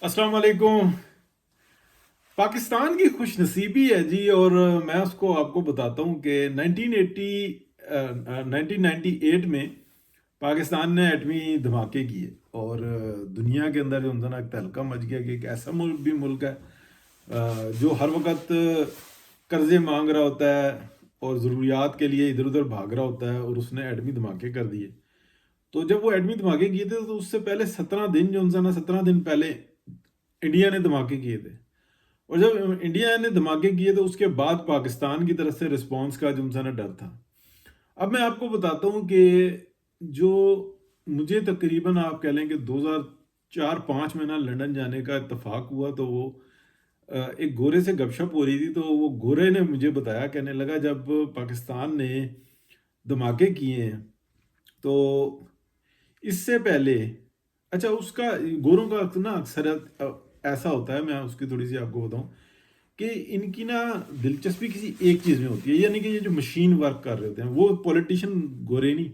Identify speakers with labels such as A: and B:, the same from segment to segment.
A: السلام علیکم۔ پاکستان کی خوش نصیبی ہے جی، اور میں اس کو آپ کو بتاتا ہوں کہ 1998 میں پاکستان نے ایٹمی دھماکے کیے، اور دنیا کے اندر جو نا ایک تہلکہ مچ گیا کہ ایک ایسا ملک بھی ملک ہے جو ہر وقت قرضے مانگ رہا ہوتا ہے اور ضروریات کے لیے ادھر ادھر بھاگ رہا ہوتا ہے، اور اس نے ایٹمی دھماکے کر دیے۔ تو جب وہ ایٹمی دھماکے کیے تھے تو اس سے پہلے 17 دن جو نا 17 دن پہلے انڈیا نے دھماکے کیے تھے، اور جب انڈیا نے دھماکے کیے تو اس کے بعد پاکستان کی طرف سے رسپانس کا جو نا ڈر تھا۔ اب میں آپ کو بتاتا ہوں کہ جو مجھے تقریباً آپ کہہ لیں کہ 2004-05 میں نا لنڈن جانے کا اتفاق ہوا، تو وہ ایک گورے سے گپ شپ ہو رہی تھی، تو وہ گورے نے مجھے بتایا، کہنے لگا جب پاکستان نے دھماکے کیے ہیں تو اس سے پہلے، اچھا اس کا گوروں کا نا اکثر ایسا ہوتا ہے، میں اس کی تھوڑی سی آپ کو بتاؤں کہ ان کی نا دلچسپی کسی ایک چیز میں ہوتی ہے، یعنی کہ یہ جو مشین ورک کر رہے ہوتے ہیں وہ پولیٹیشین گورے نہیں،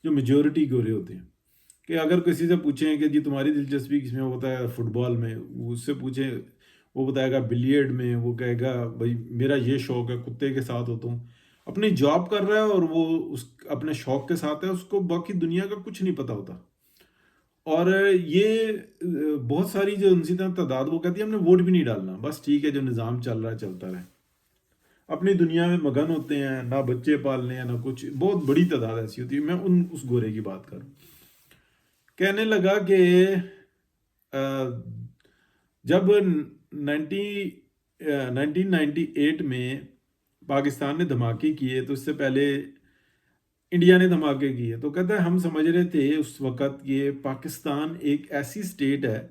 A: جو میجورٹی گورے ہوتے ہیں، کہ اگر کسی سے پوچھیں کہ جی تمہاری دلچسپی کس میں ہوتا ہے فٹ بال میں، اس سے پوچھیں وہ بتائے گا بلیئرڈ میں، وہ کہے گا بھائی میرا یہ شوق ہے، کتے کے ساتھ ہوتا ہوں۔ اپنی جاب کر رہا ہے اور وہ اس اپنے شوق کے ساتھ ہے، اس کو باقی دنیا کا کچھ نہیں پتا ہوتا۔ اور یہ بہت ساری جو انسی تعداد، وہ کہتی ہے ہم نے ووٹ بھی نہیں ڈالنا، بس ٹھیک ہے جو نظام چل رہا ہے چلتا رہے، اپنی دنیا میں مگن ہوتے ہیں، نہ بچے پالنے ہیں نہ کچھ، بہت بڑی تعداد ایسی ہوتی ہے۔ میں اس گورے کی بات کروں، کہنے لگا کہ جب 1998 میں پاکستان نے دھماکے کیے تو اس سے پہلے انڈیا نے دھماکے کیے، تو کہتا ہے ہم سمجھ رہے تھے اس وقت یہ پاکستان ایک ایسی سٹیٹ ہے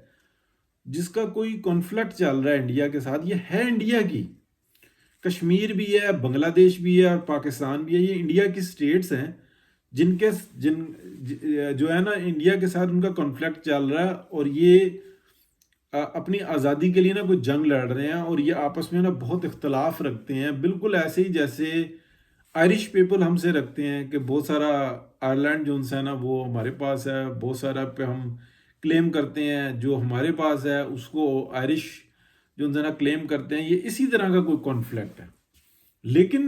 A: جس کا کوئی کانفلکٹ چل رہا ہے انڈیا کے ساتھ، یہ ہے انڈیا کی، کشمیر بھی ہے، بنگلہ دیش بھی ہے اور پاکستان بھی ہے، یہ انڈیا کی سٹیٹس ہیں جن جو ہے نا انڈیا کے ساتھ ان کا کانفلکٹ چل رہا ہے، اور یہ اپنی آزادی کے لیے نا کوئی جنگ لڑ رہے ہیں، اور یہ آپس میں نا بہت اختلاف رکھتے ہیں، بالکل ایسے ہی جیسے آئرش پیپل ہم سے رکھتے ہیں کہ بہت سارا آئرلینڈ جو ہے نا وہ ہمارے پاس ہے، بہت سارا پہ ہم کلیم کرتے ہیں، جو ہمارے پاس ہے اس کو آئرش جو ہے نا کلیم کرتے ہیں، یہ اسی طرح کا کوئی کانفلکٹ ہے۔ لیکن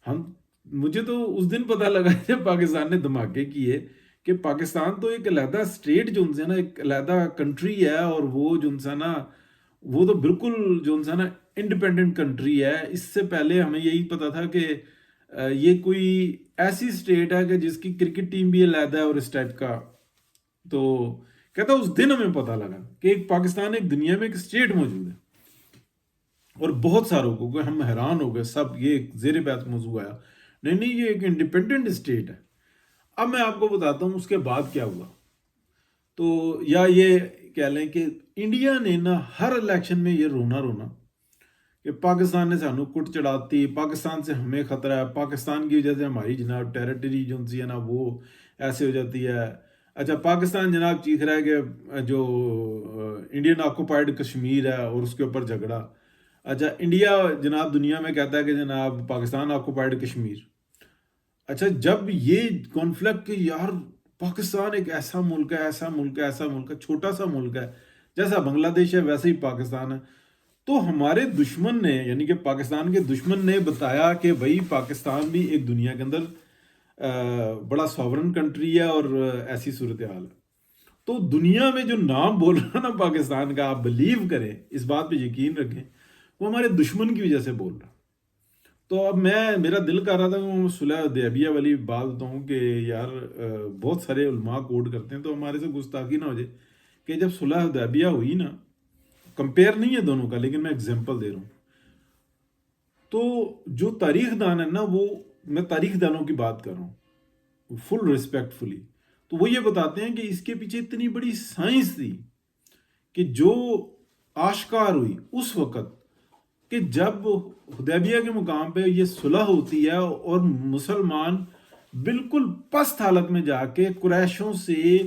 A: ہم مجھے تو اس دن پتہ لگا جب پاکستان نے دھماکے کیے کہ پاکستان تو ایک علیحدہ اسٹیٹ جو نا ایک علیحدہ کنٹری ہے، اور وہ جو نا وہ تو بالکل جو نا انڈیپینڈنٹ کنٹری ہے۔ اس سے پہلے ہمیں یہی پتا تھا کہ یہ کوئی ایسی اسٹیٹ ہے کہ جس کی کرکٹ ٹیم بھی علیحدہ ہے اور اس ٹائپ کا۔ تو کہتا اس دن ہمیں پتہ لگا کہ ایک پاکستان ایک دنیا میں ایک اسٹیٹ موجود ہے، اور بہت ساروں کو ہم حیران ہو گئے، سب یہ زیر بحث موضوع آیا، نہیں نہیں یہ ایک انڈیپینڈنٹ اسٹیٹ ہے۔ اب میں آپ کو بتاتا ہوں اس کے بعد کیا ہوا۔ تو یا یہ کہہ لیں کہ انڈیا نے نا ہر الیکشن میں یہ رونا رونا کہ پاکستان نے سانو کٹ چڑھاتی، پاکستان سے ہمیں خطرہ ہے، پاکستان کی وجہ سے ہماری جناب ٹیریٹری جو ہے نا وہ ایسے ہو جاتی ہے۔ اچھا پاکستان جناب چیخ رہا ہے کہ جو انڈین آکوپائڈ کشمیر ہے اور اس کے اوپر جھگڑا۔ اچھا انڈیا جناب دنیا میں کہتا ہے کہ جناب پاکستان آکوپائڈ کشمیر۔ اچھا جب یہ کانفلکٹ کہ یار پاکستان ایک ایسا ملک ہے، ایسا ملک ہے، ایسا ملک ہے، چھوٹا سا ملک ہے، جیسا بنگلہ دیش ہے ویسے ہی پاکستان ہے، تو ہمارے دشمن نے یعنی کہ پاکستان کے دشمن نے بتایا کہ بھائی پاکستان بھی ایک دنیا کے اندر بڑا ساورن کنٹری ہے، اور ایسی صورتحال ہے۔ تو دنیا میں جو نام بول رہا نا پاکستان کا، آپ بلیو کریں، اس بات پہ یقین رکھیں، وہ ہمارے دشمن کی وجہ سے بول رہا۔ تو اب میرا دل کر رہا تھا کہ میں صلح حدیبیہ والی بات بتاؤں کہ یار بہت سارے علماء کوٹ کرتے ہیں تو ہمارے سے گستاخی نہ ہو جائے کہ جب صلح حدیبیہ ہوئی نا، کمپیئر نہیں ہے دونوں کا لیکن میں اگزامپل دے رہا ہوں، تو جو تاریخ دان ہے نا، وہ میں تاریخ دانوں کی بات کر رہا ہوں فل ریسپیکٹ فلی، تو وہ یہ بتاتے ہیں کہ اس کے پیچھے اتنی بڑی سائنس تھی کہ جو آشکار ہوئی اس وقت کہ جب حدیبیہ کے مقام پہ یہ صلح ہوتی ہے اور مسلمان بالکل پست حالت میں جا کے قریشوں سے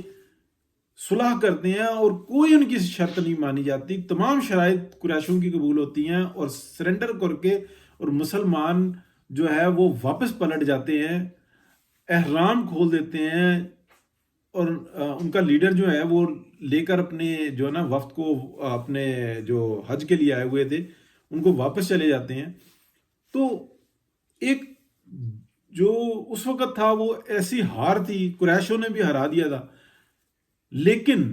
A: صلح کرتے ہیں، اور کوئی ان کی شرط نہیں مانی جاتی، تمام شرائط قریشوں کی قبول ہوتی ہیں، اور سرنڈر کر کے اور مسلمان جو ہے وہ واپس پلٹ جاتے ہیں، احرام کھول دیتے ہیں، اور ان کا لیڈر جو ہے وہ لے کر اپنے جو ہے نا وفد کو اپنے جو حج کے لیے آئے ہوئے تھے ان کو واپس چلے جاتے ہیں. تو ایک جو اس وقت تھا وہ ایسی ہار تھی، قریشوں نے بھی ہرا دیا تھا، لیکن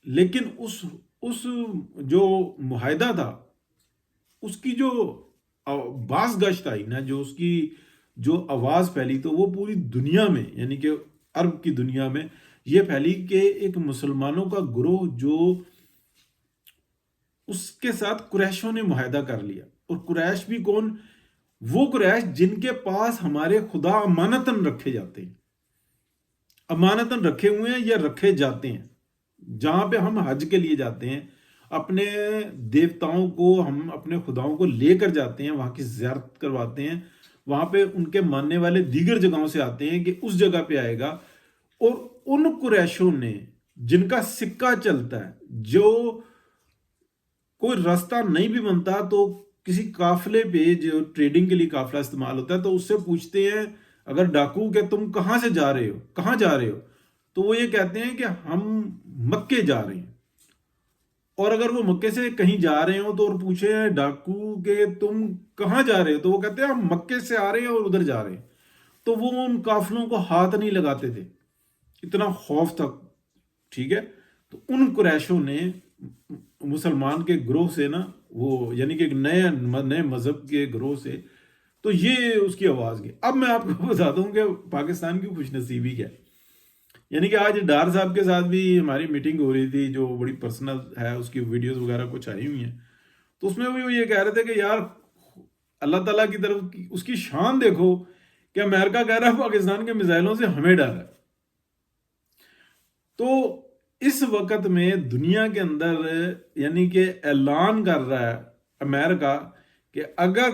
A: لیکن اس جو معاہدہ تھا اس کی جو باز گشت آئی نا، جو اس کی جو آواز پھیلی تو وہ پوری دنیا میں، یعنی کہ عرب کی دنیا میں یہ پھیلی کہ ایک مسلمانوں کا گروہ جو اس کے ساتھ قریشوں نے معاہدہ کر لیا. اور قریش بھی کون؟ وہ قریش جن کے پاس ہمارے خدا امانتاً رکھے جاتے ہیں، امانتاً رکھے ہوئے ہیں یا رکھے جاتے ہیں. جہاں پہ ہم حج کے لیے جاتے ہیں، اپنے دیوتاؤں کو، ہم اپنے خداؤں کو لے کر جاتے ہیں، وہاں کی زیارت کرواتے ہیں، وہاں پہ ان کے ماننے والے دیگر جگہوں سے آتے ہیں کہ اس جگہ پہ آئے گا. اور ان قریشوں نے جن کا سکہ چلتا ہے، جو کوئی راستہ نہیں بھی بنتا تو کسی قافلے پہ جو ٹریڈنگ کے لیے قافلہ استعمال ہوتا ہے تو اس سے پوچھتے ہیں اگر ڈاکو کہ تم کہاں سے جا رہے ہو، کہاں جا رہے ہو، تو وہ یہ کہتے ہیں کہ ہم مکے جا رہے ہیں. اور اگر وہ مکے سے کہیں جا رہے ہو تو اور پوچھے ڈاکو کہ تم کہاں جا رہے ہو، تو وہ کہتے ہیں ہم مکے سے آ رہے ہیں اور ادھر جا رہے ہیں. تو وہ ان قافلوں کو ہاتھ نہیں لگاتے تھے، اتنا خوف تھا. ٹھیک ہے. تو ان قریشوں نے مسلمان کے گروہ سے نا، وہ یعنی کہ ایک نئے مذہب کے گروہ سے، تو یہ اس کی آواز گئی. اب میں آپ کو بتاتا ہوں کہ پاکستان کی خوش نصیبی کیا ہے. یعنی کہ آج ڈار صاحب کے ساتھ بھی ہماری میٹنگ ہو رہی تھی، جو بڑی پرسنل ہے، اس کی ویڈیوز وغیرہ کچھ آئی ہوئی ہیں. تو اس میں بھی وہ یہ کہہ رہے تھے کہ یار اللہ تعالیٰ کی طرف اس کی شان دیکھو کہ امریکہ کہہ رہا ہے پاکستان کے میزائلوں سے ہمیں ڈر ہے. تو اس وقت میں دنیا کے اندر یعنی کہ اعلان کر رہا ہے امریکہ کہ اگر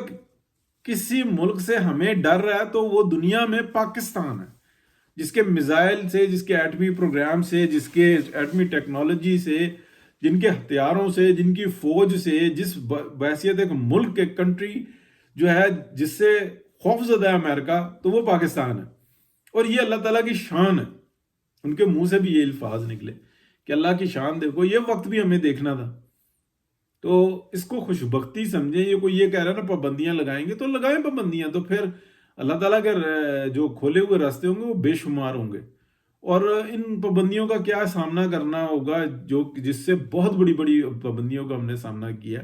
A: کسی ملک سے ہمیں ڈر رہا ہے تو وہ دنیا میں پاکستان ہے، جس کے میزائل سے، جس کے ایٹمی پروگرام سے، جس کے ایٹمی ٹیکنالوجی سے، جن کے ہتھیاروں سے، جن کی فوج سے، جس بحیثیت ایک ملک، ایک کنٹری جو ہے جس سے خوف زدہ ہے امریکہ، تو وہ پاکستان ہے. اور یہ اللہ تعالیٰ کی شان ہے. ان کے منہ سے بھی یہ الفاظ نکلے کہ اللہ کی شان دیکھو. یہ وقت بھی ہمیں دیکھنا تھا. تو اس کو خوش بختی سمجھیں. یہ کوئی یہ کہہ رہا ہے نا پابندیاں لگائیں گے، تو لگائیں پابندیاں، تو پھر اللہ تعالیٰ کے جو کھولے ہوئے راستے ہوں گے وہ بے شمار ہوں گے. اور ان پابندیوں کا کیا سامنا کرنا ہوگا، جس سے بہت بڑی بڑی پابندیوں کا ہم نے سامنا کیا.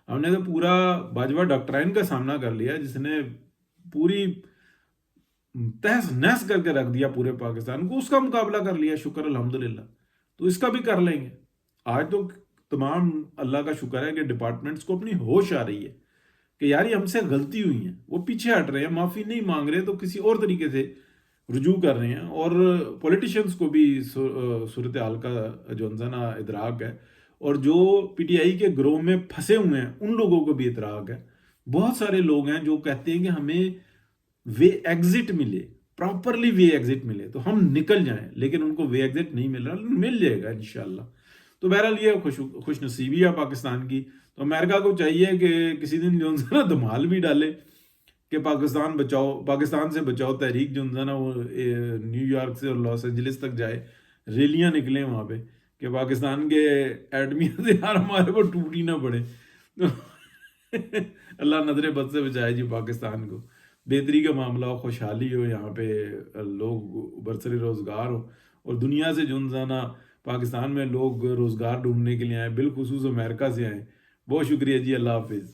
A: ہم نے تو پورا باجوہ ڈاکٹرائن کا سامنا کر لیا، جس نے پوری تہس نہس کر کے رکھ دیا پورے پاکستان کو. اس کا مقابلہ کر لیا، شکر الحمدللہ. تو اس کا بھی کر لیں گے. آج تو تمام اللہ کا شکر ہے کہ ڈپارٹمنٹس کو اپنی ہوش آ رہی ہے کہ یار یہ ہم سے غلطی ہوئی ہیں. وہ پیچھے ہٹ رہے ہیں، معافی نہیں مانگ رہے، تو کسی اور طریقے سے رجوع کر رہے ہیں. اور پولیٹیشنز کو بھی صورتحال کا جو انزانہ ادراک ہے، اور جو پی ٹی آئی کے گروہ میں پھنسے ہوئے ہیں ان لوگوں کو بھی ادراک ہے. بہت سارے لوگ ہیں جو کہتے ہیں کہ ہمیں وے ایگزٹ ملے، پراپرلی وے ایگزٹ ملے تو ہم نکل جائیں، لیکن ان کو وے ایگزٹ نہیں مل رہا. مل جائے گا انشاءاللہ. تو بہرحال یہ خوش نصیبی ہے پاکستان کی. تو امریکہ کو چاہیے کہ کسی دن جو نا دھمال بھی ڈالے کہ پاکستان بچاؤ، پاکستان سے بچاؤ تحریک جو نا وہ نیو یارک سے اور لاس اینجلس تک جائے، ریلیاں نکلیں وہاں پہ کہ پاکستان کے ایٹمی ہتھیار ہمارے کو ٹوٹی نہ پڑے. اللہ نظر بد سے بچائے جی پاکستان کو. بہتری کا معاملہ ہو، خوشحالی ہو، یہاں پہ لوگ برسر روزگار ہو، اور دنیا سے جو نا پاکستان میں لوگ روزگار ڈھونڈنے کے لیے آئے، بالخصوص امریکہ سے آئے. بہت شکریہ جی. اللہ حافظ.